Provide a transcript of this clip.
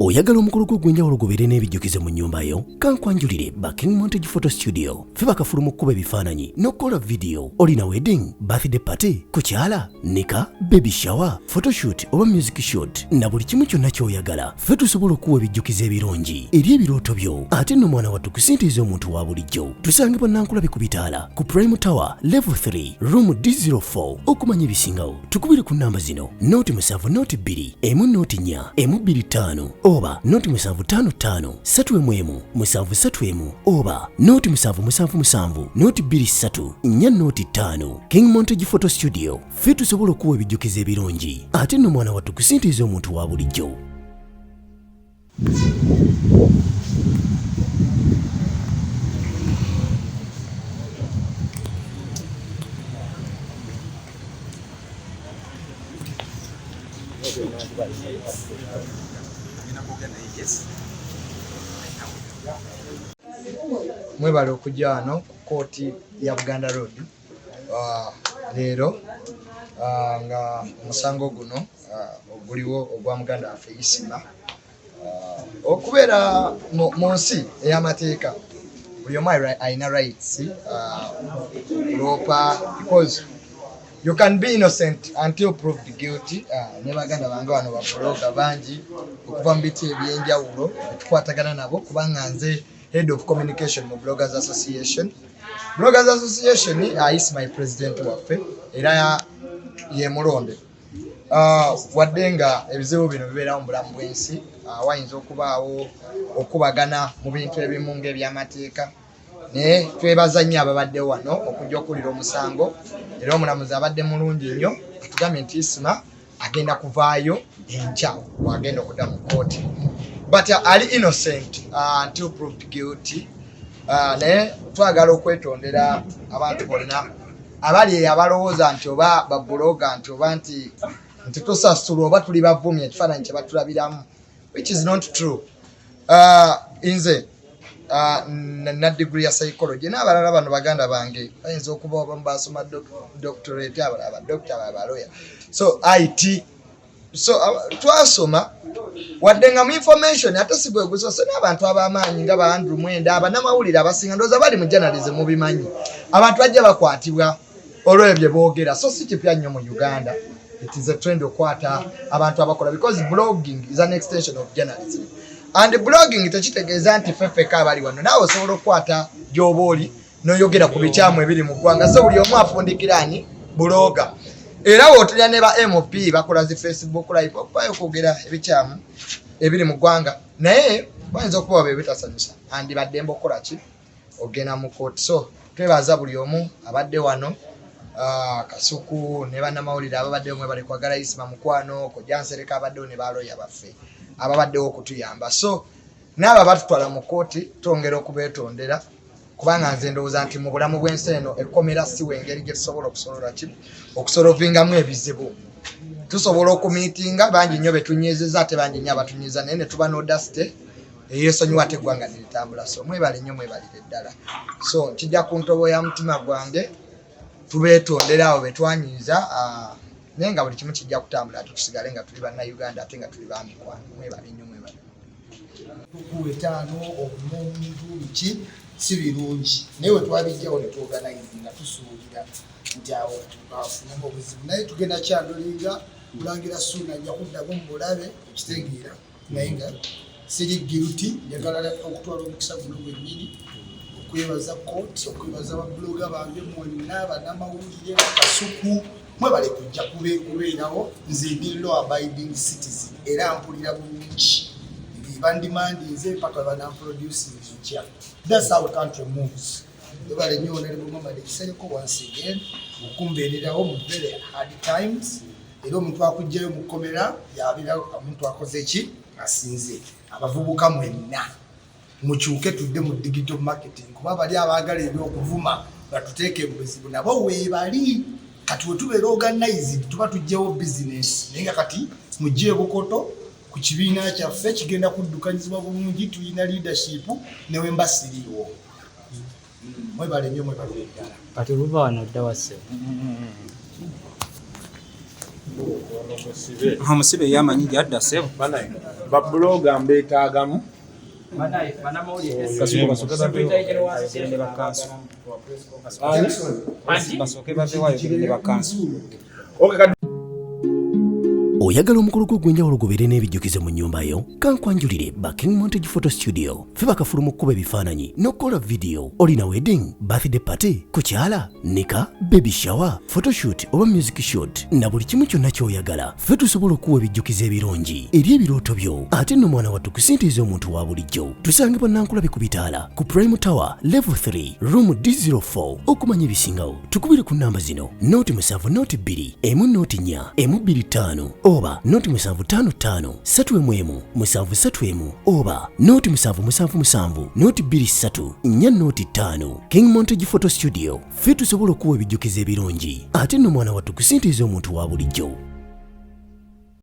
Oyagala omukolo gw'ogwenjawulo gubeere n'ebijjukize mu nnyumba yo? Kankwanjulire ba King Montage Photo Studio. Ffe bakafulu mu kkuba ebifaananyi n'okukola video. Olina wedding, birthday party, kukyala, nika, baby shower, photoshoot oba music shoot na buli kimu kyonna ky'oyagala. Ffe tusobola okuwa ebijjukize ebirungi eri ebirooto byo. Ate nno mwana wattu kusintiiza omuntu wa bulijjo. Tusange Nankulabe ku Bitaala ku Prime Tower Level 3 Room D04. Okumanya ebisingawo tukubire ku namba zino: noti 7 noti 2 emu noti 4 emu 25 oba noti 755 3 7 oba noti 7 noti 23 4 noti 5. King Montage Photo Studio. Ffe tusobola okuwa ebijjukize ebirungi ate nno mwana wattu kusintiiza omuntu wa bulijjo. Mwebale okujja wano ku kooti ya Buganda Road leero nga omusango guno oguliwo ogwa muganda waffe Isima okubeera mu nsi ey'amateeka. Buli omu alina rights kuloopa, because you can be innocent until proved guilty. Ne baganda bange wano babulooga bangi okuva mu biti ebyenjawulo tukwatagana nabo, kubanga nze head of communication mu Bloggers Association. Bloggers Association is my president waffe era ye mulonde. Wadde nga ebizibu bino bibeerawo mu bulamu bw'ensi, wayinza okubaawo okubagana mu bintu ebimu ng'ebyamateeka, naye twebaza nnyo ababadde wano okujja okuwulira omusango. Era omulamuzi abadde mulungi nnyo, atugambye nti Isima agenda kuvaayo enkya bw'agenda okudda mu kooti, but ali innocent until proved guilty. Naye twagala okwetondera abantu bonna abali abalowooza nti oba babuloga nti oba nti tusasula oba tuli bavumya ekifaananyi kye batulabiramu, which is not true. Nze na degree ya psychology n'abalala bano baganda bange bayinza okuba obamu basoma doctorate, abalala doctor, abalala lawyer, so IT. So twasoma wadde nga mu information ate si bwe gusose n'abantu ab'amaanyi nga ba Andrew Mwenda, abanamawulire abasinga ndowooza bali mu journalism mubimanyi. Abantu bajja bakwatibwa olw'ebyo boogera, so si kipya nnyo mu Uganda. It is a trend okwata abantu abakola, because blogging is an extension of journalism. And blogging tekitegeeza nti ffeffeka abali wano naawe osobola okukwata gy'oba oli n'oyogera ku bikyamu ebiri mu ggwanga. So buli omu afundikiraani buloga. Era wotulya ne ba MP bakola zi Facebook live okubayo okwogera ebikyamu ebiri mu ggwanga, naye bayinza okuba bebitasanyusa andibadde mbokola ki ogenda mu kooti. So twebaza buli omu abadde wano, Kasuku ne bannamawulire ababaddewo, mwebale kwagala Isima mukwano, Kojjansereka abaddewo ne baloya baffe ababaddewo okutuyamba. So n'abo batutwala mu kooti twongera okubeetondera, kubanga nze ndowooza nti mu bulamu bw'ensi eno ekkomera si wengeri gye tusobola okusolovingamu ebizibu. Tusobola okumiitinga, bangi nnyo betunyiizizza ate bangi nnyo abatunyiiza, naye ne tuba n'odasite eyeesonyiwa ate eggwanga ne litambula. So mwebale nnyo, mwebalire ddala. So nkijja ku ntobo ya mutima gwange tubeetondera abo betwanyiiza, naye nga buli kimu kijja kutambula ate tusigale nga tuli bannayuganda ate nga tuli bamikwano. Mwebale nnyo, mwebale. Tukuwetaano omuntu biki si birungi, naye wetwabijjawo ne tuorganizinga tusuubira nti awo tukafunemu obuzibu, naye tugenda kyandolinga Mulangira Ssuuna ajja kuddamu mu bulabe ekitegeera, naye nga siri guilty. Njagala okutwala omukisa guno gwennyini okwebaza kooti, okwebaza babuloga bange mwonna, bannamawulire, Kasuku, mwebale kujja kubeerawo. Nze ndi law abiding citizen era mpulira bulungi bandimandinze paka banamproducing enkya. That's how the country moves. Mwebale nnyo Honorable Mamadi Kisereko once again okumbeererawo mu very hard times. Era omuntu akujjayo mu kkomera yabeera omuntu akoze eki asinze. Abavubuka mwenna mukyuke tudde mu digital marketing, kuba bali abaagala ebyokuvuma batuteeke mu buzibu nabo weebali. Kati we tubeera organized tuba tujjawo business, naye nga kati mujje Bukoto ku kibiina kyaffe kigenda kuddukanyizibwa bulungi, tulina leadership newe mbasiriiwo. Mwebale nnyo, mwebale ddala. Kati luva wano dda wasse. Musibe yamanyi gyadda sebo. babloga mbeetaagamu oyagala omukolo gw'ogwenjawulo gubeere n'ebijjukize mu nnyumba yo kankwanjulire King Montage Photo Studio ffe bakafulu mu kkuba ebifaananyi n'okukola vidiyo olina wedding birthday party kukyala nika baby shower photoshoot oba music shoot na buli kimu kyonna ky'oyagala ffe tusobola okuwa ebijjukize ebirungi eri ebirooto byo ate nno mwana wattu kusintiiza omuntu wa bulijjo tusange bannankulabe ku bitaala ku Prime Tower level 3 room D04 okumanya ebisingawo tukubire ku namba zino noti 7 noti 2 emu noti 4 emu 25 oba noti 755 7 7 oba noti 777 noti 23 4 noti 5 King Montage Photo Studio ffe tusobola okuwa ebijjukize ebirungi ate nno mwana wattu kusintiiza omuntu wa bulijjo